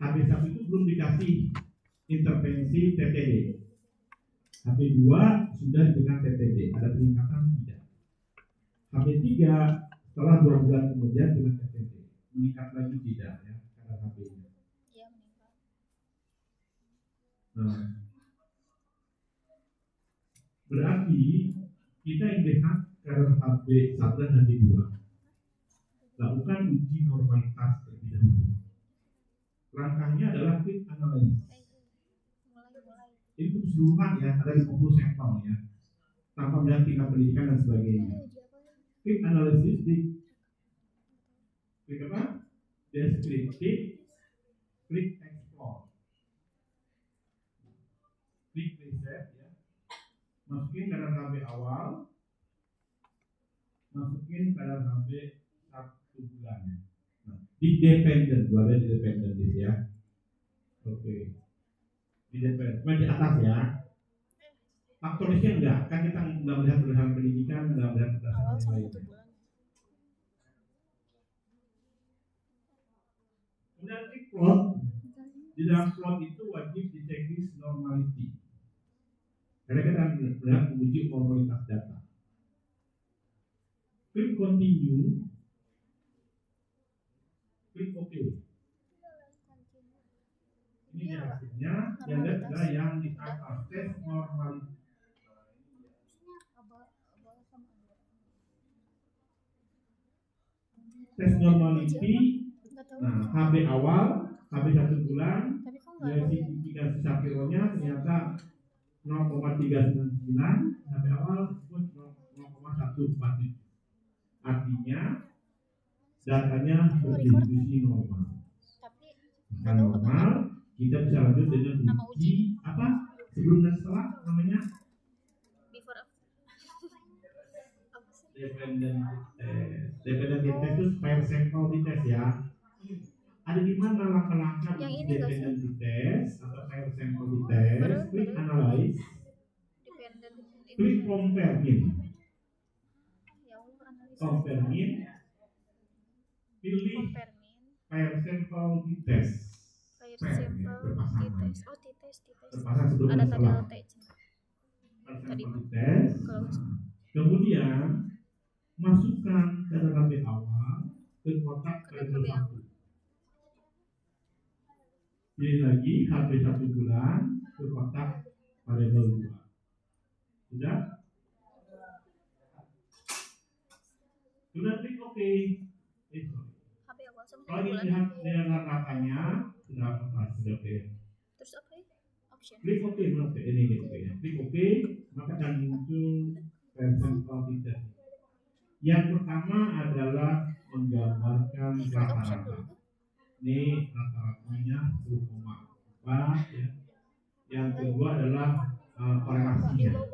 HB1 itu belum dikasih intervensi TTD. HB2 sudah diberikan TTD, ada peningkatan tidak? HB3 setelah 2 bulan kemudian dengan TTD, meningkat lagi tidak ya kadar HB-nya? Iya, meningkat. Nah, berarti kita ingin lihat kadar HB1 dan HB2. Lakukan uji normalitas terlebih dahulu. Langkahnya adalah quick analysis. Mulai. Ini untuk keseluruhan ya, ada 50 sampel ya, tanpa melihat tingkat pendidikan dan sebagainya. Quick analysis di klik apa? Descriptive, klik explore, klik reset ya. Masukin kadar HB awal, masukin kadar HB 1 bulan. Nah, di dependent, gua ada di dependent ya. Oke. Di dependent, di atas ya. Faktorisnya enggak, kan kita nggak melihat berdasarkan pendidikan, nggak melihat berdasarkan yang lainnya. Kemudian klik plot. Di dalam plot itu wajib di checklist normality. Karena kita akan melihat menguji formalitas data. Klik continue. Klik OK. Ini hasilnya. Yang lihat adalah yang di atas tes normality. Tes normality. Nah, HB awal, HB 1 bulan, verifikasi Shapiro-nya ternyata 0,399, HB awal tersebut 0,147. Artinya datanya berdistribusi normal. Jika normal, kita bisa lanjut dengan uji apa? Sebelum dan setelah namanya dependent test. Dependent test itu per sampel di tes ya. Ada di mana langkah-langkah uji dependent test atau per sampel di tes? Klik analyze, klik compare mean, pilih per sampel di tes. Berpasang sebelum dan setelah. Per sampel di tes. Kemudian masukkan kadar HB awal ke kotak variabel 1. Pilih lagi HB 1 bulan ke kotak variabel 2. Sudah? Sudah klik OK. Kalau ingin lihat dengan katanya sudah OK. Terus apa? Option. Klik OK, ini OK ya. Klik OK, maka akan muncul persentual tidak. Yang pertama adalah menggambarkan rata-rata. Ini rata-ratanya 10,4 ya. Yang kedua adalah korelasinya.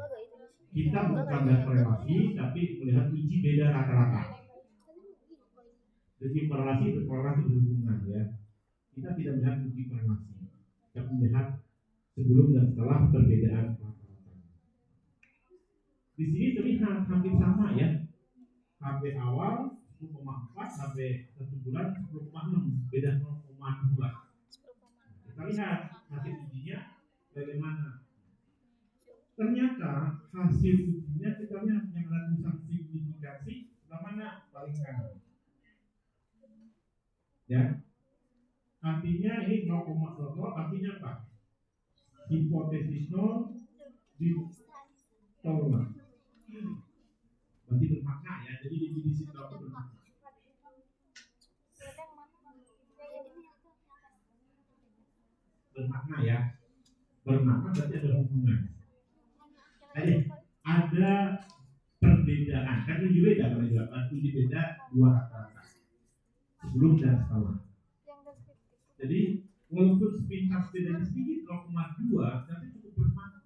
Kita bukan melihat korelasi, tapi melihat uji beda rata-rata. Jadi korelasi berhubungan ya. Kita tidak melihat uji korelasi, tapi melihat sebelum dan setelah perbedaan rata-rata. Di sini terlihat hampir sama ya. HB awal 10,4, HB 1 bulan 10,6, beda 0,2. Kita lihat hasil ujinya bagaimana. Ternyata hasil ujinya kita lihat yang ada tulisan signifikansi sebelah mana? Paling kanan. Ya. Artinya ini 0,00 artinya apa? Hipotesis 0 ditolak. Berarti bermakna ya. Jadi definisi itu bermakna. Bermakna ya. Bermakna berarti ada hubungan. Jadi ada perbedaan. Kan uji beda kalau juga uji beda dua rata-rata. Sebelum dan setelah. Jadi walaupun sepintas bedanya sedikit 0,2 tapi cukup bermakna.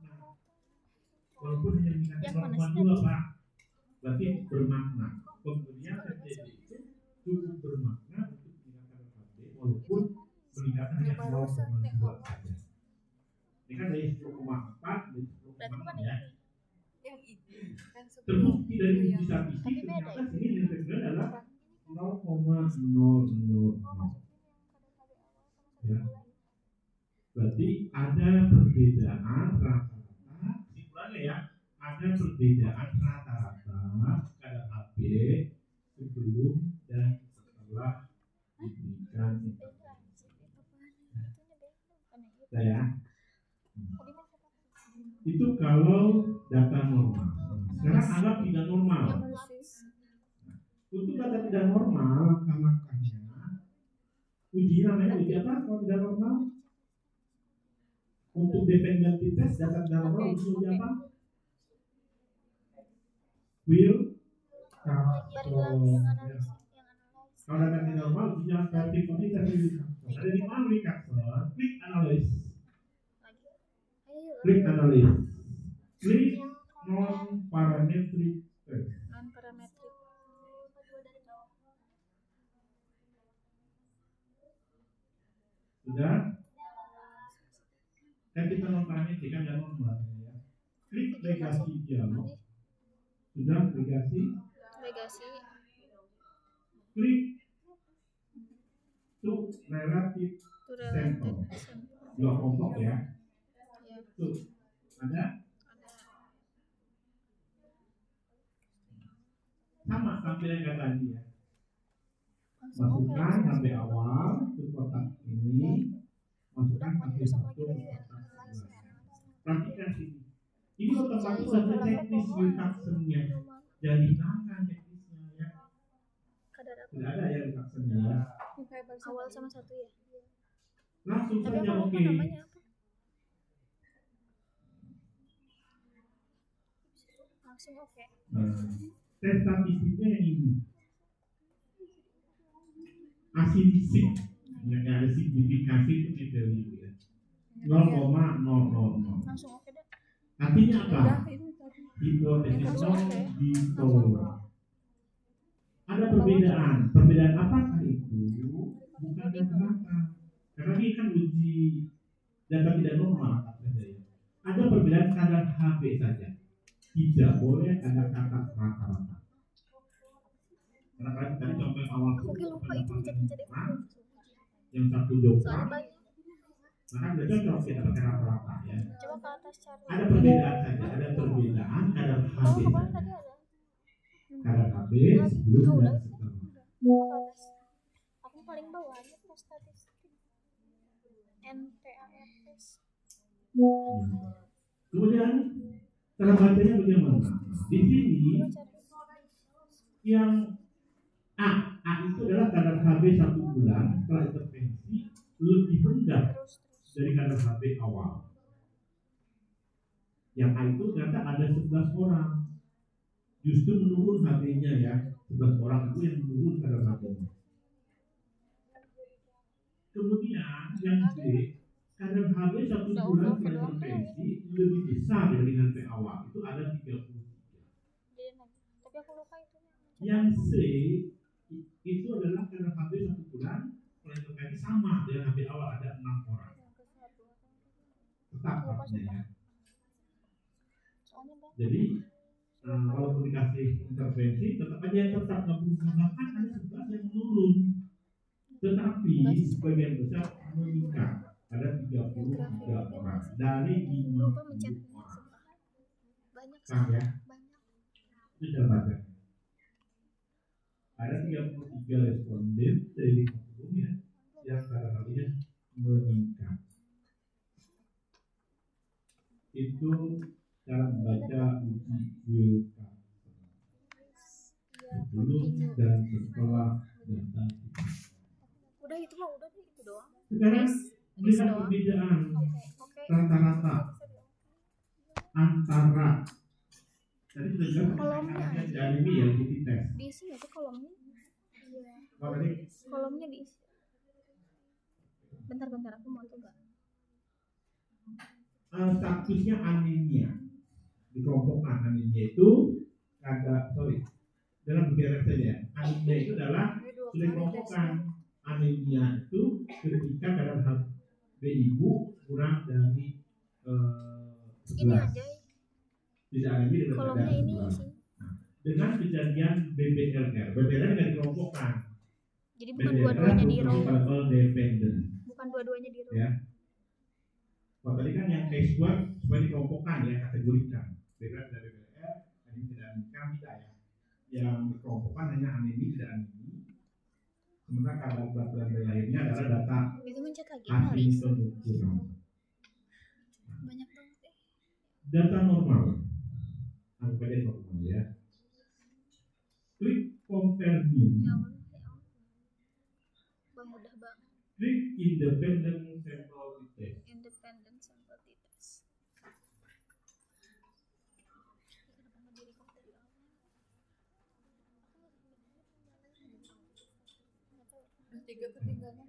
Walaupun hanya meningkatkan 0,2 Pak, berarti bermakna. Pemberian TTD itu cukup bermakna untuk meningkatkan HB walaupun meningkatkan hanya 0,2 saja. Ini kan dari 10,4 dari 10,6 ya. Terbukti dari uji statistik ternyata sini nilai adalah 0,000. Ya. Berarti ada perbedaan rata-rata, kesimpulannya ya, ada perbedaan rata-rata kadar HB sebelum dan setelah diberikan intervensi. Saya itu kalau data normal. Sekarang anggap tidak normal. Untuk data tidak normal, langkah-langkahnya uji namanya uji apa kalau tidak normal? Untuk dependency test data tidak normal uji apa? Will kalau data tidak normal ujinya vertikal kuantitas. Ada di mana Wilcoxon? Klik analysis. Klik analysis. Klik non parametric test. Sudah? Kan kita non parametric kan nggak normal ya. Klik legasi dialog. Sudah legasi. Klik to relative sample. Dua kelompok ya. Tuh ada. Sama tampilan kayak tadi ya. Masukkan sampai awal ke kotak ini, masukkan sampai satu kotak. Perhatikan sini. Ini otomatis ada checklist Wilcoxon-nya. Jadi gunakan checklist-nya ya. Tidak ada ya Wilcoxon-nya ya. Awal sama satu ya. Langsung saja oke. Langsung oke. Tes statistiknya yang ini. Asinsik. Yang ada signifikasi itu di value ya. 0,000. Langsung oke deh. Artinya apa? Hipotesis ditolak. Ada perbedaan. Perbedaan apakah itu? Bukan rata-rata. Karena ini kan uji data tidak normal. Ada perbedaan kadar HB saja. Tidak boleh ada kata rata-rata. Karena tadi contoh yang awal yang satu Jogja, maka sudah cocok kita pakai rata-rata ya. Ada perbedaan saja, ada perbedaan kadar HB saja. Kadar HB sebelum dan setelah. Aku paling bawah aja tes statistik. NPARS. Kemudian cara bacanya bagaimana? Di sini yang A itu adalah kadar HB 1 bulan setelah intervensi lebih rendah dari kadar HB awal. Yang A itu ternyata ada 11 orang. Justru menurun HB-nya ya. 11 orang itu yang menurun kadar HB-nya. Kemudian yang B, kadar HB 1 bulan setelah intervensi lebih besar dari HB awal. Itu ada 33. Yang C itu adalah kadar HB 1 bulan setelah intervensi sama dengan HB awal, ada 6 orang. Tetap artinya ya. Jadi kalau dikasih intervensi tetap aja yang tetap nggak berubah, bahkan ada 11 yang menurun, tetapi sebagian besar meningkat. Ada 33 orang dari 50 orang. Kan ya? Itu cara baca. Ada 33 responden dari 50 ya yang kadar HB-nya meningkat. Itu cara membaca uji Wilcoxon sebelum dan setelah data. Udah itu mah udah itu doang. Sekarang melihat perbedaan rata-rata antara tadi sudah jelas dari ini ya di tes. Diisi nggak sih kolomnya? Iya. Apa tadi? Kolomnya diisi. Bentar aku mau coba. Statusnya anemia. Dikelompokkan anemia itu dalam beberapa saja. Anemia itu adalah sudah dikelompokkan. Anemia itu ketika kadar HB ibu kurang dari 11. Ini aja. Tidak anemia dari kolomnya ini sih. Dengan kejadian BBLR. BBLR tidak dikelompokkan. Jadi bukan dua-duanya di row. Bukan dua-duanya di row. Ya. Kalau tadi kan yang T-square supaya dikelompokkan ya, kategorikan. Beda dari BBR, ini tidak anemia tidak ya. Yang dikelompokkan hanya anemi tidak anemi. Sementara kadar berat dan lainnya adalah data Itu mencet lagi hasil Maris. pengukuran. Banyak banget deh. Data normal, anggap aja normal ya. Klik compare mean. Ya Allah, ya Allah. Wah, mudah banget. Klik independent sample test. Independent sample test. Kenapa nggak direkod dari awal? Tiga ketinggalan.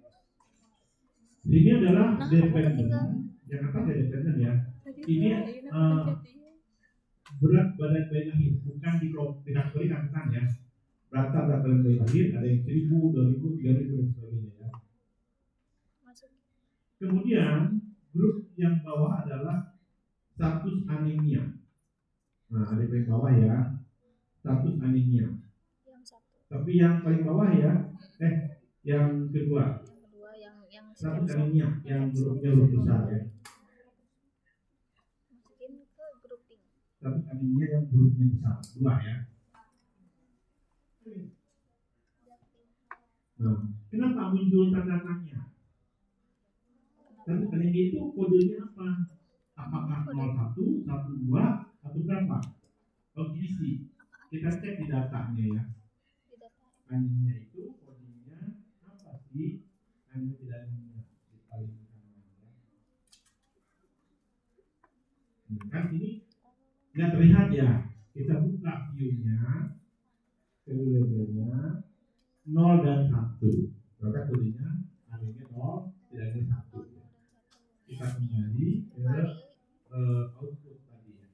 Ini adalah Nah, dependent. ketinggalan. Yang atas ya dependent ya. Tadi Ini tuh, berat badan bayi lahir, bukan dikategorikan kan ya. Berat badan bayi lahir ada yang 1000, 2000, 3000 dan sebagainya ya. Masuk. Kemudian grup yang bawah adalah status anemia. Nah, ada yang bawah ya, status anemia. Yang satu. Tapi yang paling bawah ya, yang kedua, Yang kedua yang status sketsa. anemia, yang grupnya huruf besar ya. Masukin ke grouping. Status anemia yang grupnya besar, dua ya. Nah, kenapa muncul tanda tanya? Status anemia itu kodenya apa? Apakah 01, 12, atau berapa? Oh gini sih, kita cek di datanya ya. Di data. Anemia itu kodenya apa sih? Anemia tidak anemia di paling kanan ya. Kan ini nggak terlihat ya. Kita buka view-nya, view labelnya 0 dan 1. Maka kodenya anemia 0, tidak ada 1. Kita kembali ke output tadi ya.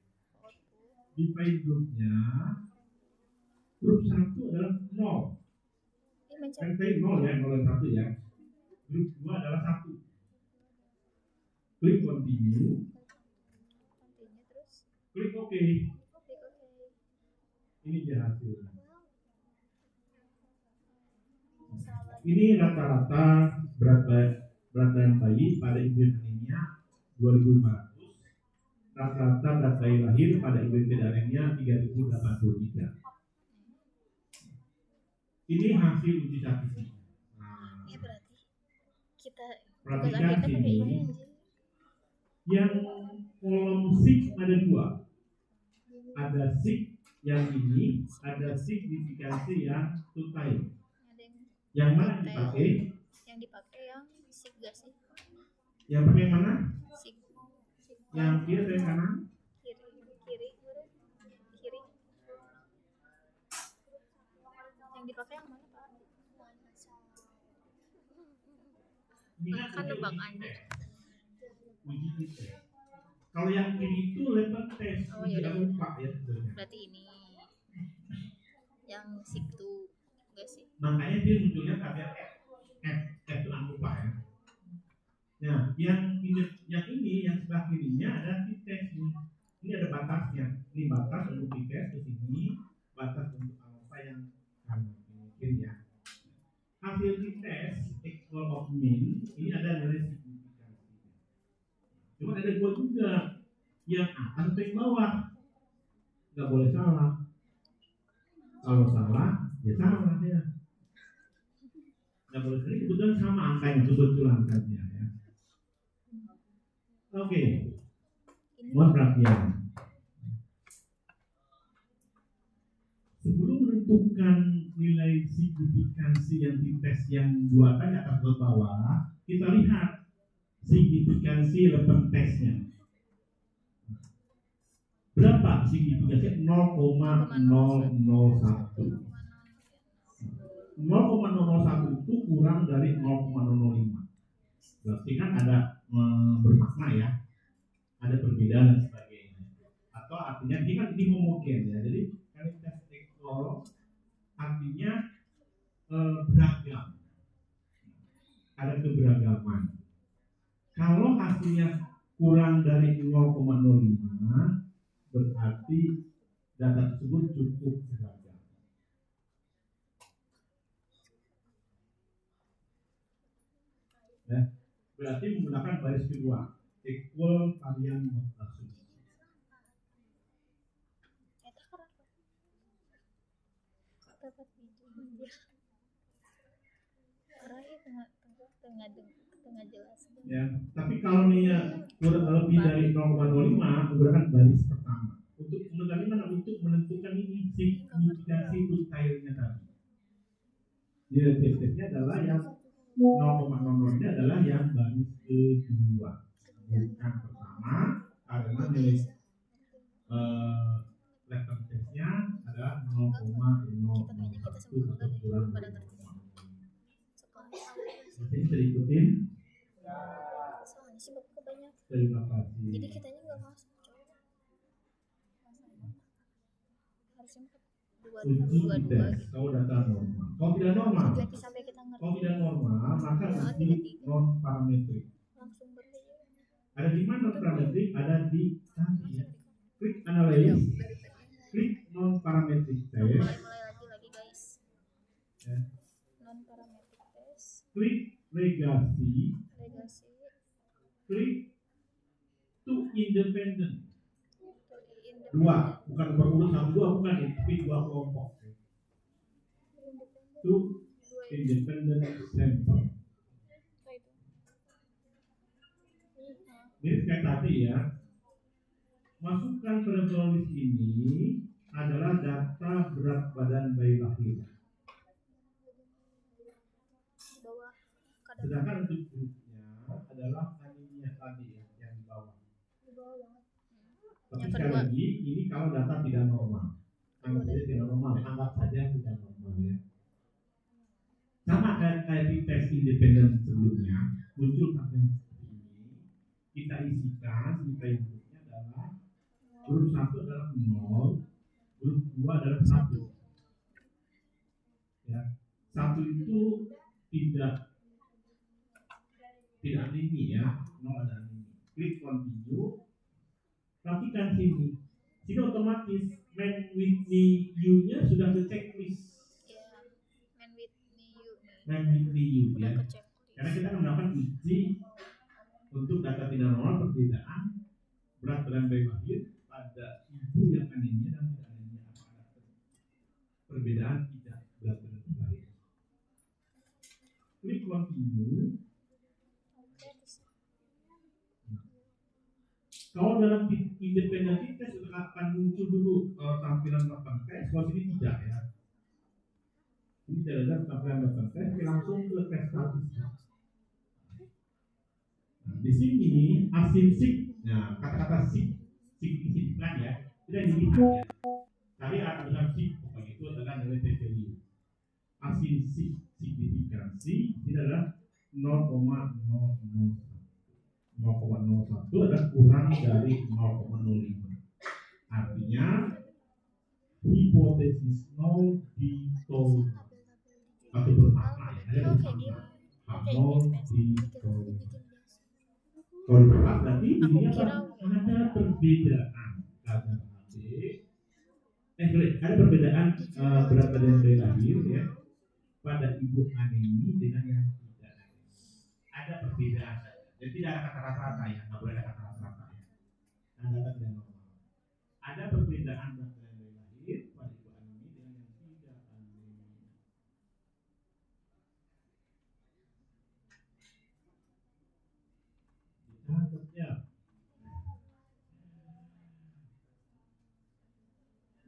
Di file grupnya, grup 1 adalah 0. Ini mencet. Kan tadi 0 ya, 0 dan 1 ya. Grup 2 adalah 1. Klik continue, Continue terus. klik OK. Klik OK. Ini dia hasilnya. Salah. Ini rata-rata berat badan bayi pada ibu yang anemia 2.500. Rata-rata berat bayi lahir pada ibu yang tidak anemia 3.083. Ini hasil uji statistik. Nah, Ya berarti kita perhatikan tugas akhirnya pakai sini. ini anjir. Yang kolom SIG ada dua. Ada SIG yang ini, ada signifikansi yang two time. Ada Yang mana dipakai? yang dipakai yang sig gak sih? Yang pakai yang mana? Sig. Yang kiri atau yang kanan? Kiri kiri kiri. Yang dipakai yang mana, Pak? Ini Kan uji nebak tes. anjir. Uji tes. Kalau yang kiri itu level tes, Oh, uji yaudah. lupa ya sebenarnya. Berarti ini yang sig tuh enggak sih? Makanya dia munculnya tabel F itu lupa ya. Nah, yang ini yang sebelah kirinya ada t-test nih. Ini ada batasnya. Ini batas untuk t-test ke sini, batas untuk alpha yang kanan kiri ya. Hasil t-test equal of mean ini ada nilai signifikansi. Cuma ada dua juga, yang atas atau yang bawah. Nggak boleh salah. Kalau salah, ya salah ya. Nggak boleh salah. Kebetulan sama angkanya, kebetulan saja ya. Oke, mohon perhatian. Sebelum menentukan nilai signifikansi yang dites yang dua tadi atas ke bawah, kita lihat signifikansi level tesnya. Berapa signifikansi? 0,001. 0,001 itu kurang dari 0,005. Berarti kan ada bermakna ya, ada perbedaan dan sebagainya. Atau artinya ini kan ini homogen ya. Jadi kualitas equal artinya beragam, ada keberagaman. Kalau hasilnya kurang dari 0,05 berarti data tersebut cukup beragam. Ya, berarti menggunakan baris kedua. equal varian not assumption. Eta kenapa? Dapat biji. Orangnya tengah jelas. Ya, tapi kalau nih kurang lebih dari 0,25 menggunakan baris pertama. Untuk menentukan ini signifikansi cairnya tadi. Nilai adalah yang 0,00 ini adalah yang baris kedua, bukan pertama, karena nilai letter testnya adalah 0,001 atau kurang dari 0,00. Jadi bisa diikutin. Soalnya sih bapak kebanyakan. Terima kasih. Jadi kitanya nggak masuk. Harusnya Uji tes kalau data normal. Kalau tidak normal, sampai kita ngerti. kalau tidak normal maka uji non parametrik. Langsung berbeda. Ada di mana non parametrik? Ada di tadi ya. Klik analyze, klik non parametrik test, Mulai lagi guys. ya. Non parametric test. Klik legasi, klik to independent. Dua, bukan berurut satu dua bukan ya, tapi dua kelompok. To independent sample. Ini kayak tadi ya. Masukkan pada tulis ini adalah data berat badan bayi lahir. Sedangkan untuk grupnya adalah anemia tadi ya, yang di bawah. Tapi sekali lagi, ini kalau data tidak normal. Anggap saja tidak normal, anggap saja tidak normal ya. Sama kayak di tes independen sebelumnya, muncul tabel seperti ini. Kita isikan, kita inputnya adalah grup 1 adalah 0, grup 2 adalah 1. Ya, 1 itu tidak anemi ya, 0 ada anemi. Klik continue. Perhatikan sini otomatis man with me you-nya sudah ke checklist. Ya, Man with me you ya. udah ke Karena kita akan melakukan uji untuk data tidak normal perbedaan berat badan bayi lahir pada ibu yang anemia dan tidak anemia, apakah ada perbedaan tidak berat badan bayi lahir. Klik continue. Kalau dalam independent test sudah akan muncul dulu tampilan papan tes, kalau sini tidak ya. Ini tidak ada tampilan papan tes, langsung ke tes statistik. Nah, di sini asinsik, nah kata-kata signifikan ya, tidak dilihat ya. Tadi ada tulisan sig, pokoknya itu adalah nilai t value. Asinsik signifikansi ini adalah 0,001 adalah kurang dari 0,05. Artinya hipotesis 0 ditolak atau bermakna ya, ada bermakna 0 ditolak. Kalau ditolak berarti ini ada perbedaan kadar AB, ada perbedaan berat badan bayi lahir ya pada ibu anemi dengan yang tidak anemi. Ada perbedaan. Jadi tidak ada kata rata-rata ya, nggak boleh ada kata rata-rata ya. Nah, data tidak normal. Ada perbedaan berat badan bayi lahir pada ibu anemi dengan yang tidak anemi. Dicatat ya.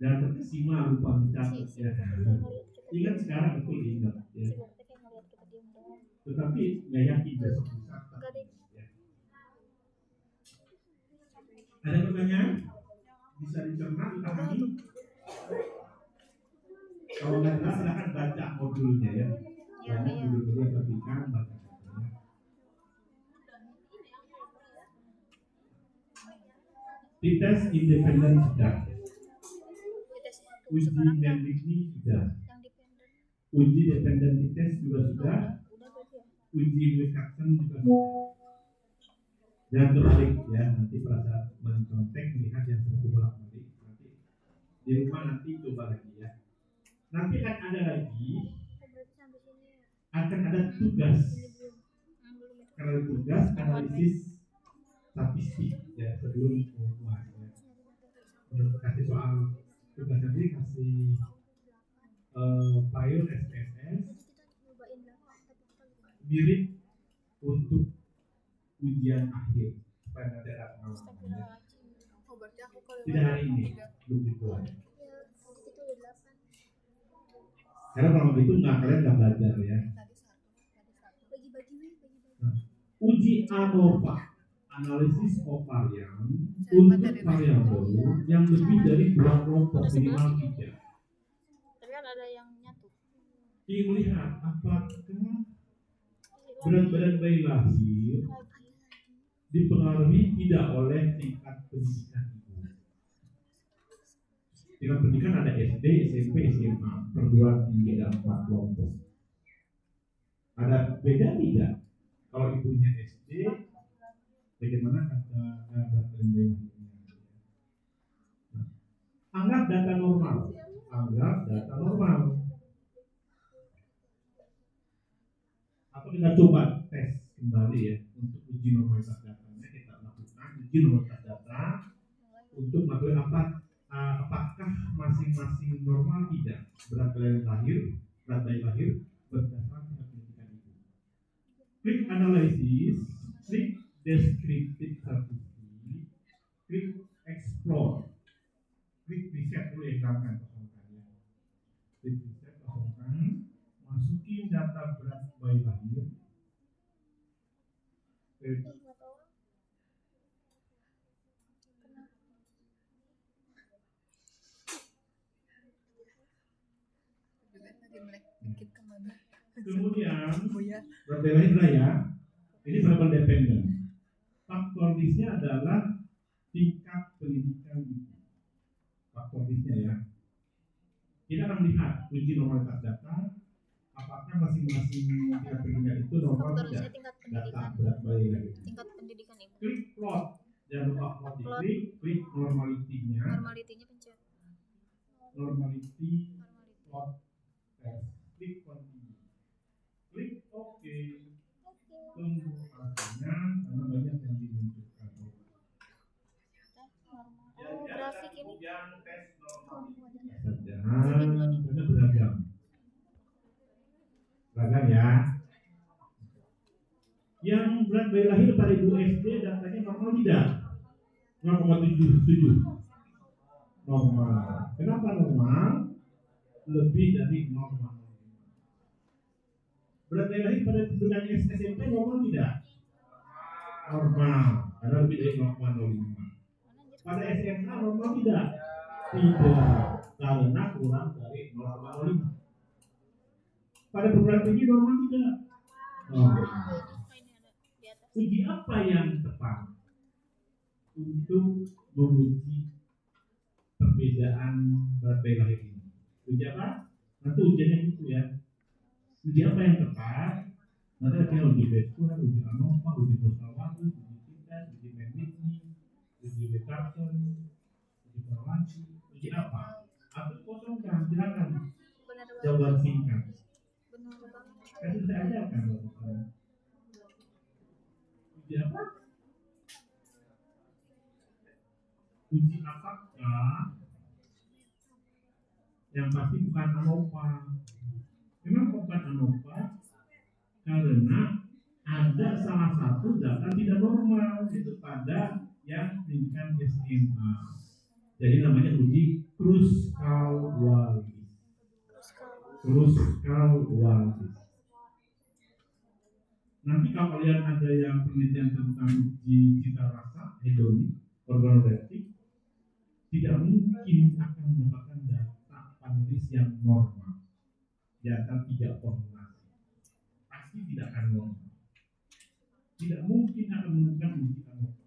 Dan terkesima lupa mencatat ya. Ingat sekarang betul diingat ya. Tetapi nggak yakin besok bisa. Ada pertanyaan? Bisa dicerna, dipahami? Kalau nggak jelas silahkan baca modulnya ya. Banyak modul-modul yang terbitkan, baca modulnya. Dites independen sudah. Uji Mendikni sudah. Uji dependen dites juga sudah. Uji Wilcoxon juga sudah. Jangan terbalik ya, nanti pada saat mencontek melihat yang satu bolak-balik, nanti di rumah nanti coba lagi ya. Nanti akan ada tugas. Karena tugas analisis statistik ya sebelum UAS ya. Udah kasih soal tugas nanti kasih file SPSS Nyobain berapa tapi kita lupa. mirip untuk ujian akhir supaya nanti ada pengalaman. Oh berarti aku kalau Tidak hari ini belum dibuat. Ya, itu udah 8. Karena kalau begitu kalian nggak belajar ya. Bagi-bagi. Uji ANOVA, analisis of varian untuk variabel yang lebih dari 2 kelompok minimal 3. Tapi kan ada yang nyatu. Ingin melihat apakah berat badan bayi lahir dipengaruhi tidak oleh tingkat pendidikan ibu. Tingkat pendidikan ada SD, SMP, SMA, perguruan tinggi ada 4 kelompok. Ada beda tidak? Kalau ibunya SD, bagaimana kata berat badan bayi lahirnya? Nah, anggap data normal. Atau kita coba tes kembali ya untuk uji normalitas datanya. Kita lakukan uji normalitas data untuk mengetahui apakah masing-masing normal tidak berat bayi lahir berdasarkan tingkat pendidikan ibu. Klik analisis, klik descriptive statistik, klik explore, klik reset dulu kosongkan ya. Klik reset kosongkan, masukin data berat bayi lahir. dikit kemana? Kemudian Oh ya. berat bayi lahir ya. Ini variabel dependen. Faktor disnya adalah tingkat pendidikan ibu. Faktor disnya ya. Kita akan melihat uji normalitas data. Apakah masing-masing tingkat pendidikan itu normal Faktor tidak? tingkat Data pendidikan. berat bayi lahir. Tingkat pendidikan ibu. Klik plot. Jangan lupa plot diklik. Klik normalitinya. Normalitinya pencet. Normality plot test. Klik continue. Klik OK. Tunggu hasilnya karena banyak yang dimunculkan. Oh, grafik ini. Kemudian tes normalitas saja. Karena beragam ya. Yang berat bayi lahir pada ibu SD datanya normal tidak? 0,77 normal. Kenapa normal? Lebih dari normal. Berat bayi lahir pada dengan SMP normal tidak? Normal, karena lebih dari 0,05. Pada SMA normal tidak? Tidak, karena kurang dari 0,05. Pada perguruan tinggi normal tidak? Normal. Uji apa yang tepat untuk menguji perbedaan berat bayi lahir ini? Uji apa? Nanti ujiannya itu ya. Uji apa yang tepat? Nanti kita uji Beskuel, uji ANOVA, uji Musawati, uji Titas, uji Medlitni, uji Wetterson, uji Korlansi, uji apa? Atau kosongkan, silakan jawaban singkat. Kasih saya aja kan. Uji apa? Uji apakah? Yang pasti bukan ANOVA. Memang bukan ANOVA karena ada salah satu data tidak normal itu pada yang pendidikan SMA. Jadi namanya uji Kruskal-Wallis. Nanti kalau kalian ada yang penelitian tentang uji cita rasa hedonik organoleptik, tidak mungkin akan mendapatkan data panelis yang normal di antara 3 formulasi. Pasti tidak akan normal. Tidak mungkin akan menemukan uji ANOVA.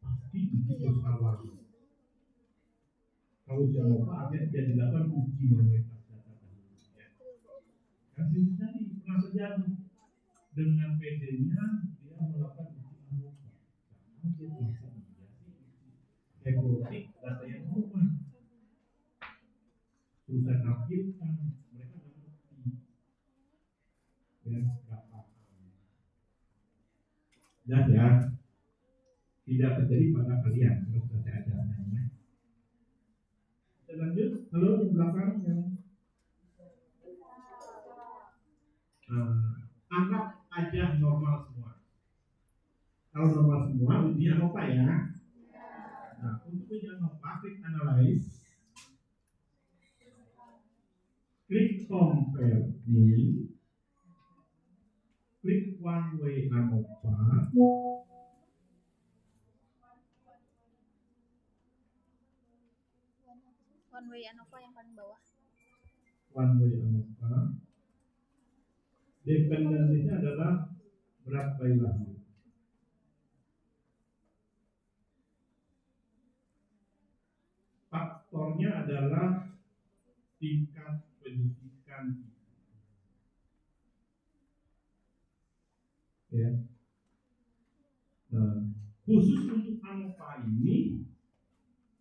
Pasti uji Kruskal-Wallis. Kalau uji ANOVA artinya tidak dilakukan uji normalitas data dahulu. Ya. Kasih tadi pernah terjadi dengan PD-nya dia melakukan uji ANOVA. Karena dia bisa hedonik data yang normal. Terus saya tampilkan mereka nggak ngerti. Ya, nggak paham. Jelas ya. tidak terjadi pada kalian. Terus saya ajarkan ya. Kita lanjut. Halo di belakang yang anggap aja normal semua. Kalau normal semua, uji ANOVA ya. Nah, untuk uji ANOVA, klik analyze, klik compare ini, klik one way ANOVA, One way ANOVA yang paling bawah. one way ANOVA. Dependensinya adalah berat bayi lahir. Faktornya adalah tingkat pendidikan. Ya. Nah, khusus untuk ANOVA ini,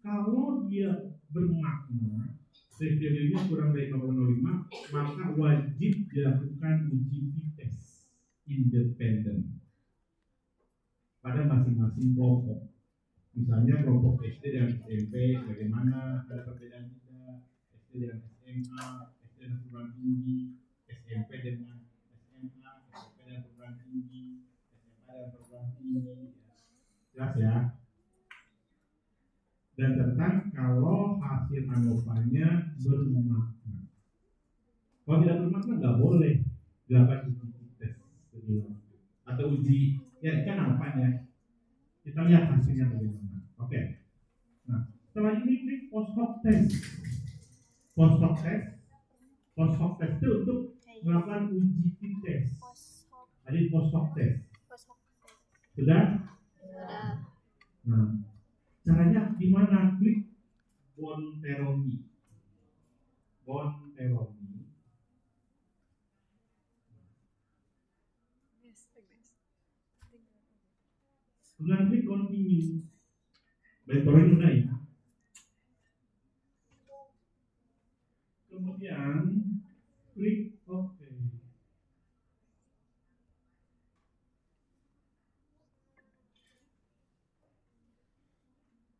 kalau dia bermakna value-nya kurang dari 0,05, maka wajib dilakukan uji tes independen pada masing-masing kelompok. Misalnya kelompok SD dan SMP bagaimana, ada perbedaan tidak, SD dengan SMA, SD dengan perguruan tinggi, SMP dengan SMA, SMP dengan perguruan tinggi, SMA dengan perguruan tinggi. Jelas ya? Dan tentang kalau hasil ANOVA-nya bermakna. Kalau tidak bermakna nggak boleh dilakukan uji tes lebih lanjut atau uji ya kan ANOVA-nya. Kita lihat hasilnya bagaimana. Oke. Nah, setelah ini klik post hoc test. Post hoc test. Post hoc test itu untuk melakukan uji tes. Jadi post hoc test. Sudah? Sudah. Nah, caranya gimana? Klik Bonferroni. Bonferroni. Kemudian klik continue. Bonferroni udah ya. Kemudian klik OK.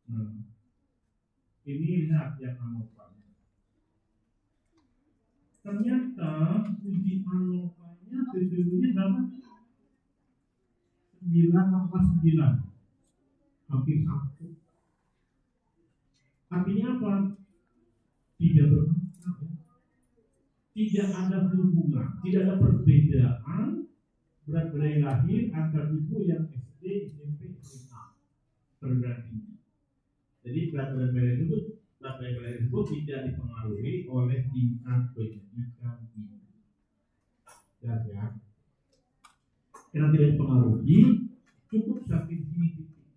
Nah, ini lihat yang ANOVA. Ternyata uji ANOVA-nya PPW-nya berapa? 9,9, hampir 1. Artinya apa? Tidak bermakna. Tidak ada hubungan, tidak ada perbedaan berat badan lahir antar ibu yang SD, SMP, SMA perguruan tinggi. Jadi berat badan tersebut tidak dipengaruhi oleh tingkat pendidikan ibu. Jelas ya? Karena tidak dipengaruhi, cukup sampai sini titik.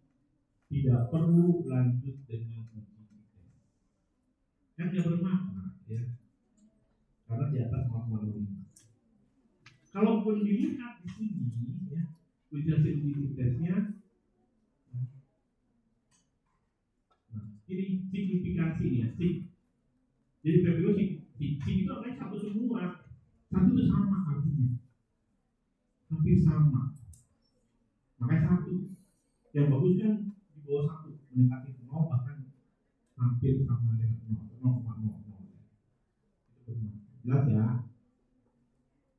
Tidak perlu lanjut dengan uji tes. Kan tidak bermakna ya. Karena di atas 0,05. Kalaupun dilihat di sini ya, uji tesnya. Ini signifikansi nih ya, sig. Jadi PPO sig itu artinya satu semua. Satu itu sama artinya. Hampir sama. Makanya satu. Yang bagus kan di bawah 1, mendekati 0 bahkan hampir sama dengan 0,00. Itu benar. Jelas ya?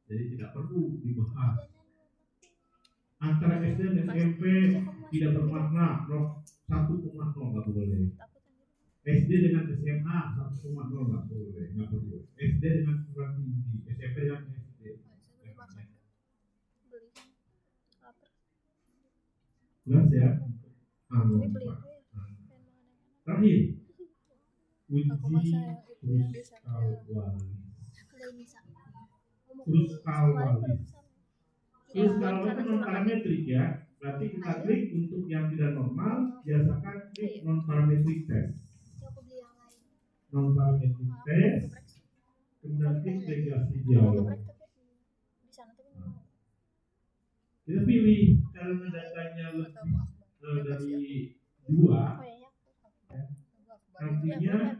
Jadi tidak perlu dibahas. Antara SD dan SMP tidak bermakna 1,0 nggak boleh. SD dengan SMA 1,0 nggak boleh, nggak perlu. SD dengan perguruan tinggi, SMP dengan SD. Jelas ya? ANOVA. Terakhir, uji Kruskal-Wallis. Kruskal-Wallis itu non parametrik ya. Berarti kita klik untuk yang tidak normal, biasakan klik non parametrik test. Non parametrik test, kemudian klik regresi dialog. Kita pilih karena datanya lebih dari 2, artinya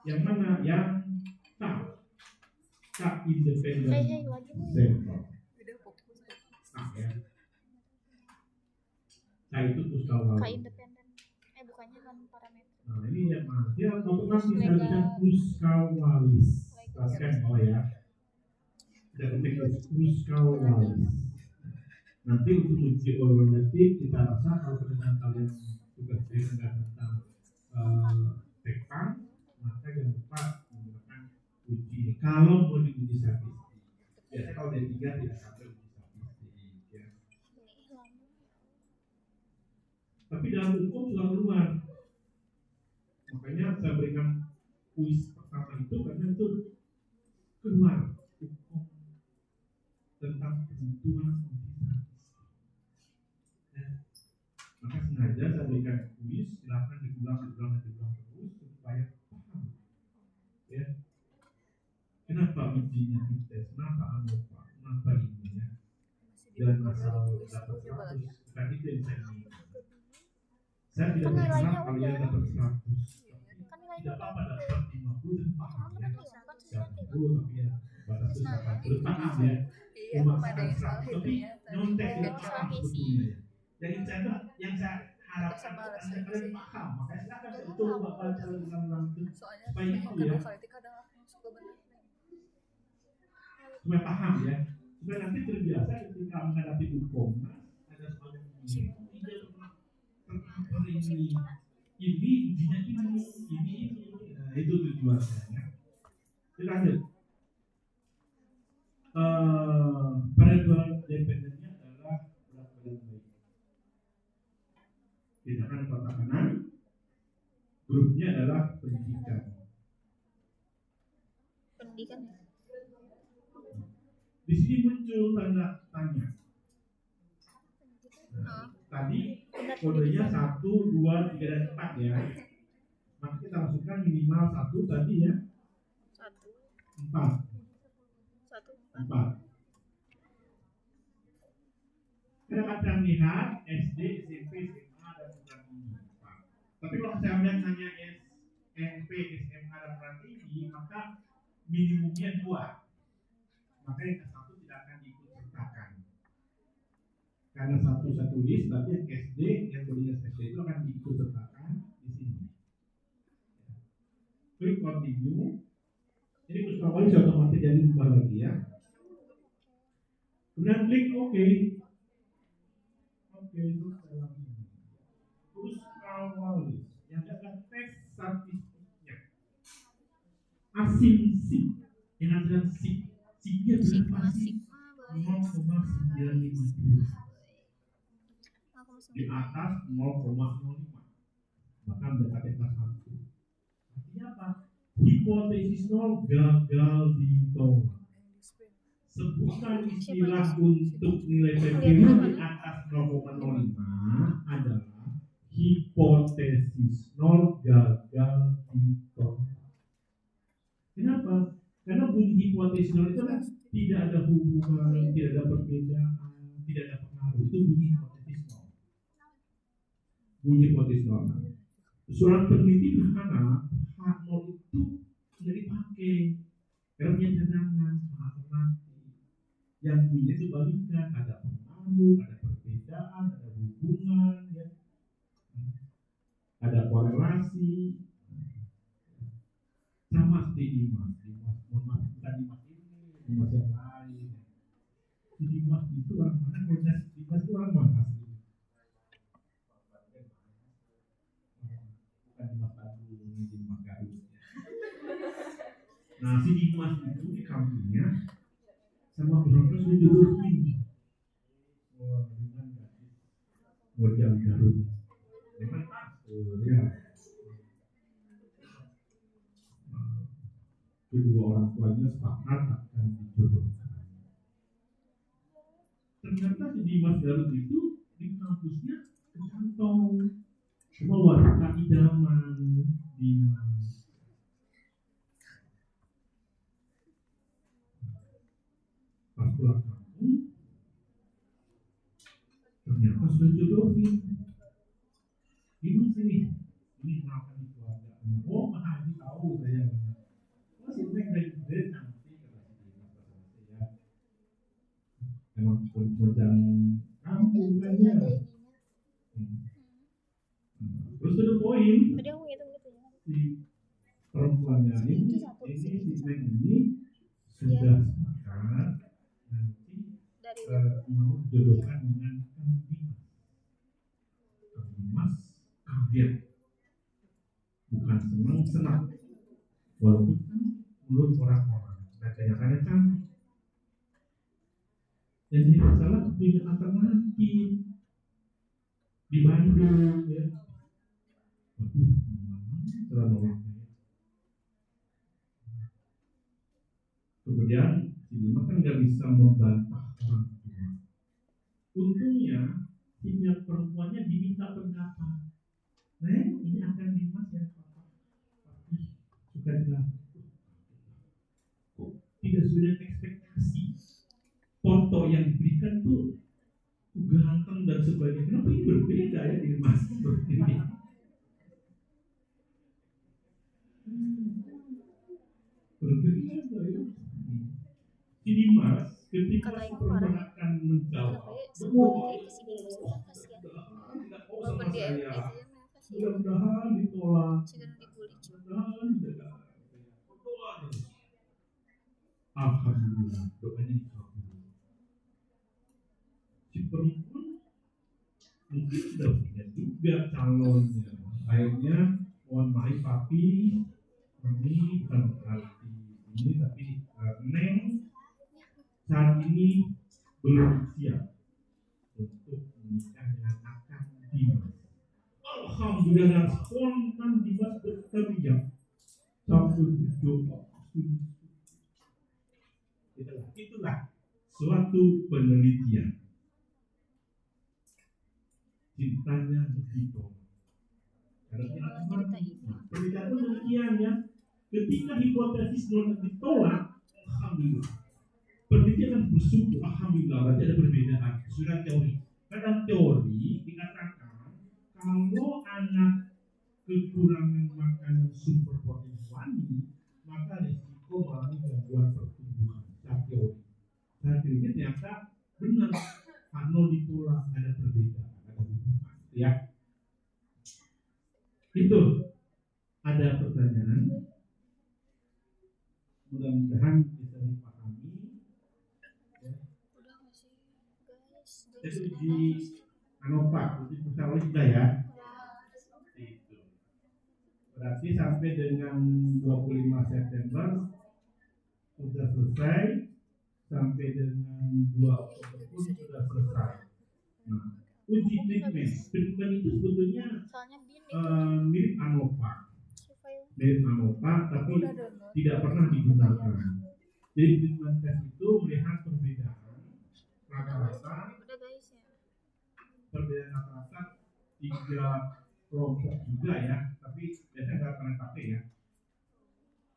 yang mana? Yang tak independen sampel. Ya. itu puskawal. independen. Bukannya kan parameter. Nah ini ya mas, dia otomatis harusnya puskawalis. Perhatikan bawah ya. Kita ketik puskawalis. Nanti untuk uji orientatif kita rasa kalau dengan kalian tugas dengan tentang tekpan, maka jangan lupa menggunakan uji. Kalau mau diuji statistik, biasanya kalau D3 tidak sampai uji statistik. Ya. Tapi dalam hukum sudah keluar. Makanya saya berikan kuis pertama itu karena itu keluar hukum tentang kebutuhan uji statistik. Ya. Maka sengaja saya berikan kuis, silakan diulang terus supaya paham. Ya. Kenapa ujinya dites? Kenapa ANOVA? Kenapa ini ya? Dan masalah dapat 100 bukan itu yang saya inginkan. Saya tidak berharap kalian dapat 100. Tidak apa-apa dapat 50 dan paham ya. 50 tapi ya batasnya 80 paham ya. Memaksakan 100 tapi nyontek tidak paham sebetulnya ya. Yang saya harapkan adalah kalian paham. Makanya silakan saya coba baca ulang-ulang itu supaya itu ya. Supaya paham ya. Supaya nanti terbiasa ketika menghadapi hukum ada semacam ini. Kenapa ini ujinya ini. Nah, itu tujuannya ya. Kita lanjut. Variabel dependennya adalah berat badan bayi. Tindakan kotak kanan. Grupnya adalah pendidikan. Pendidikan ya. Di sini muncul tanda tanya. Nah, tadi kodenya 1, 2, 3, dan 4 ya. Maka kita masukkan minimal 1 tadi ya. 4. Kita akan lihat SD, SMP, SMA, dan perguruan tinggi. Tapi kalau saya hanya SMP, SMA, dan perguruan tinggi, maka minimumnya 2. Maka yang ke 1 tidak akan diikut sertakan. Karena 1 saya tulis, berarti yang SD, yang berjenis SD itu akan diikut sertakan di sini. Klik continue. Jadi puskawali sudah otomatis jadi ubah lagi ya. Kemudian klik OK. Itu puskawali yang akan tes statistiknya. Asumsi yang ada sigma berapa sih? 0,952. Di atas 0,05. Bahkan mendekati kelas 1. Artinya apa? Hipotesis 0 gagal ditolak. Sebutan istilah untuk nilai PPU di atas 0,05 adalah hipotesis 0 gagal ditolak. Kenapa? Karena bunyi hipotesis 0 itu kan tidak ada hubungan, tidak ada perbedaan, tidak ada pengaruh. Itu bunyi hipotesis 0. Bunyi hipotesis 0. Surat peneliti berharap H0 itu tidak dipakai karena punya cadangan alternatif yang punya itu balikan, ada pengaruh, ada perbedaan, ada hubungan ya. Ada korelasi sama seperti Dimas bukan Dimas yang lain. Si Dimas itu orang mana? Kalau Dimas itu orang mana asli? Bukan Dimas Agung, Dimas Garut. Nah si Dimas itu di kampungnya sama orang terus dijodohin. Wah dengan gadis modal Garut. Memang ya. Kedua orang tuanya sepakat akan dijodohkan. Ternyata si Dimas Garut itu di kampusnya kecantong semua wanita idaman Dimas. Pas pulang kampung ternyata sudah dijodohin. Dimas ini kenapa di keluarga? Oh Mahaji tahu saya. Masih baik nanti kata si Dimas ya. Emang pencari kampung kan ya. poin Tadi aku ngitung gitu ya. si perempuannya ini Itu satu, si itu satu. Neng ini sudah sepakat nanti Dari mau dijodohkan dengan Kang Dimas. Kang Dimas kaget, bukan senang, walaupun kan menurut orang-orang dan kenyataannya cantik. Dan ini masalah punya alternatif di Bandung ya. Waduh, terlalu nolak. Kemudian si Dimas kan nggak bisa membantah orang tua. Untungnya si pihak perempuannya diminta pendapat. Neng, ini akan Dimas ya, Papa. Tapi suka dilakukan. Kok tidak sudah ekspektasi? Foto yang diberikan tuh ganteng dan sebagainya. Kenapa ini berbeda ya Dimas seperti ini? Berbeda ya. Si Dimas ketika Kata si ibu perempuan marah. akan menjawab, Kenapa ya? betul, Semuanya kesini kasihan. tidak mau sama Walaupun dia saya. kasihan. Mudah-mudahan ditolak. Jangan dibully. Mudah-mudahan tidak. Berdoa terus. Alhamdulillah, doanya dikabul. Si perempuan mungkin sudah punya juga calonnya. Akhirnya, mohon maaf papi, mami bukan berarti ini, tapi Neng saat ini belum siap untuk menikah dengan akang Dimas. Alhamdulillah, spontan Dimas berteriak sambil berdoa. Itulah suatu penelitian. Cintanya ditolak. Penelitian pun demikian ya. Ketika hipotesis non ditolak, alhamdulillah. Penelitian bersyukur, alhamdulillah, berarti ada perbedaan. Sudah teori. Pada teori dikatakan kalau anak kekurangan makanan sumber protein hewani, maka risiko mengalami gangguan pertumbuhan. Secara teori. Secara teori ternyata benar. Kalau ditolak ada perbedaan, ada hubungan. Ya. Itu ada pertanyaan. Mudah-mudahan bisa dipahami. Udah masih guys. Itu di Anopak, itu pesawat sudah ya. Itu. Berarti sampai dengan 25 September sudah selesai, sampai dengan 2 Oktober pun sudah selesai. Nah, uji treatment itu sebetulnya Soalnya bini mirip Anopak, si file. tapi tidak pernah digunakan. Jadi treatment test itu melihat perbedaan rata-rata. Udah guys ya. Perbedaan rata-rata 3 kelompok juga ya, tapi biasanya nggak pernah pakai ya.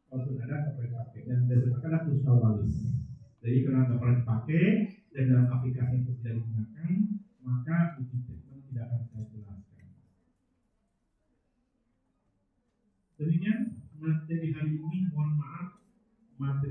Walaupun ada nggak pernah pakai dan biasanya adalah krusial walis. Jadi karena nggak pernah dipakai dan dalam aplikasi itu tidak digunakan,